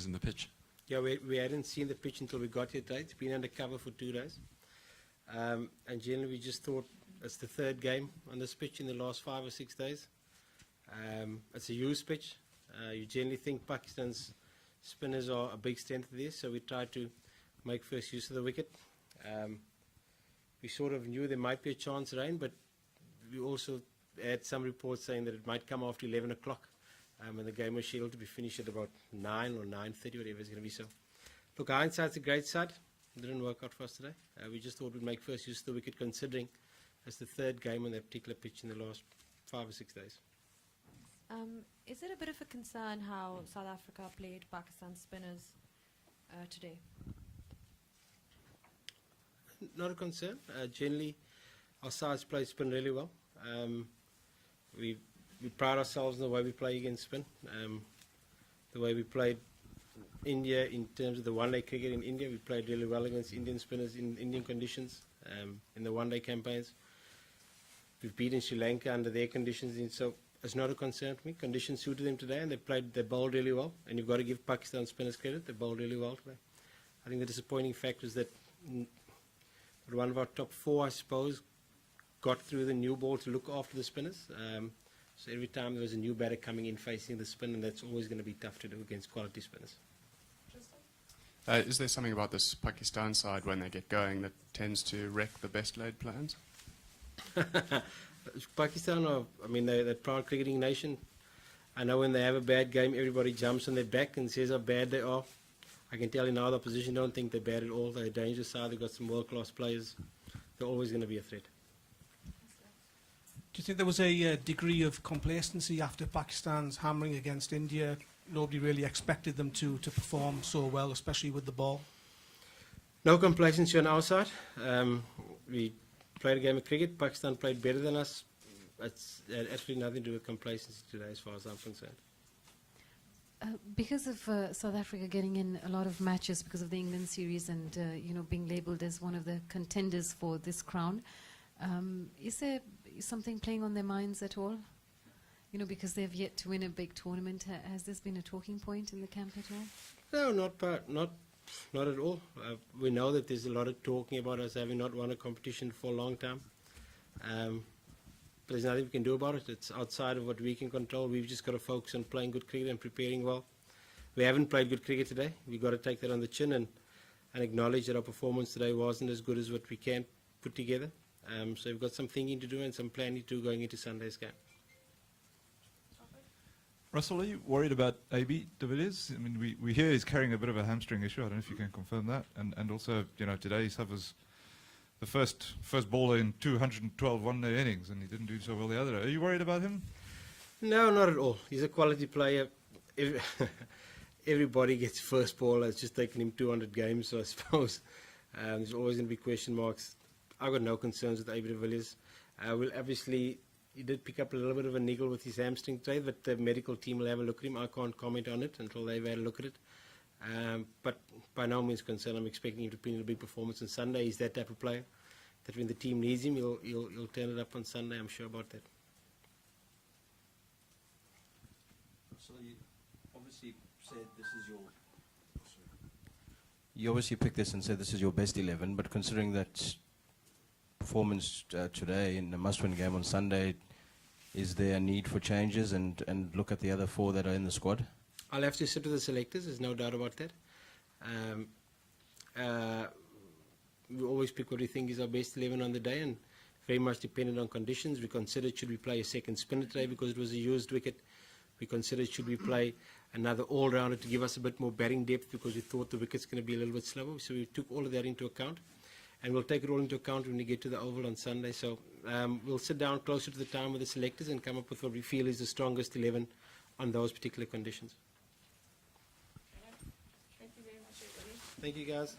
in the pitch? Yeah, we hadn't seen the pitch until we got here today. It's been under cover for 2 days. And generally we just thought it's the 3rd game on this pitch in the last 5 or 6 days. It's a used pitch. You generally think Pakistan's spinners are a big strength of this, so we tried to make first use of the wicket. We sort of knew there might be a chance of rain, but we also had some reports saying that it might come after 11 o'clock. And the game was scheduled to be finished at about 9 or 9:30, whatever it's going to be. So, look, hindsight's a great side. It didn't work out for us today. We just thought we'd make first use of the wicket, considering it's the 3rd game on that particular pitch in the last 5 or 6 days. Is it a bit of a concern how South Africa played Pakistan spinners today? Not a concern. Generally, our sides play spin really well. We pride ourselves in the way we play against spin. The way we played India in terms of the one-day cricket in India, we played really well against Indian spinners in Indian conditions in the one-day campaigns. We've beaten Sri Lanka under their conditions, so it's not a concern to me. Conditions suited them today, and they bowled really well. And you've got to give Pakistan spinners credit; they bowled really well today. I think the disappointing fact was that one of our top 4, I suppose, got through the new ball to look after the spinners. So every time there was a new batter coming in facing the spin, and that's always going to be tough to do against quality spinners. Is there something about this Pakistan side when they get going that tends to wreck the best laid plans? Pakistan, they're a proud cricketing nation. I know when they have a bad game, everybody jumps on their back and says how bad they are. I can tell you now the opposition don't think they're bad at all. They're a dangerous side. They've got some world-class players. They're always going to be a threat. Do you think there was a degree of complacency after Pakistan's hammering against India? Nobody really expected them to perform so well, especially with the ball. No complacency on our side. We played a game of cricket. Pakistan played better than us. It's absolutely nothing to do with complacency today, as far as I'm concerned. Because of South Africa getting in a lot of matches because of the England series and being labelled as one of the contenders for this crown, is there something playing on their minds at all? Because they've yet to win a big tournament. Has this been a talking point in the camp at all? No, not at all. We know that there's a lot of talking about us having not won a competition for a long time. But there's nothing we can do about it. It's outside of what we can control. We've just got to focus on playing good cricket and preparing well. We haven't played good cricket today. We've got to take that on the chin and acknowledge that our performance today wasn't as good as what we can put together. So we've got some thinking to do and some planning to do going into Sunday's game. Russell, are you worried about AB de Villiers? I mean, we hear he's carrying a bit of a hamstring issue. I don't know if you can confirm that. And also, today he suffers the first bowler in 212 one-day innings, and he didn't do so well the other day. Are you worried about him? No, not at all. He's a quality player. Everybody gets first ball. It's just taken him 200 games, so I suppose there's always going to be question marks. I've got no concerns with AB de Villiers. He did pick up a little bit of a niggle with his hamstring today, but the medical team will have a look at him. I can't comment on it until they've had a look at it. But by no means concerned. I'm expecting him to put in a big performance on Sunday. He's that type of player that when the team needs him, he'll turn it up on Sunday. I'm sure about that. So you obviously said this is your... You obviously picked this and said this is your best 11, but considering that performance today in the must-win game on Sunday, is there a need for changes and look at the other 4 that are in the squad? I'll have to sit with the selectors, there's no doubt about that. We always pick what we think is our best 11 on the day, and very much dependent on conditions. We considered should we play a second spinner today because it was a used wicket. We considered should we play another all-rounder to give us a bit more batting depth because we thought the wicket's going to be a little bit slower. So we took all of that into account. And we'll take it all into account when we get to the Oval on Sunday. So we'll sit down closer to the time with the selectors and come up with what we feel is the strongest 11 on those particular conditions. Thank you very much, everybody. Thank you, guys.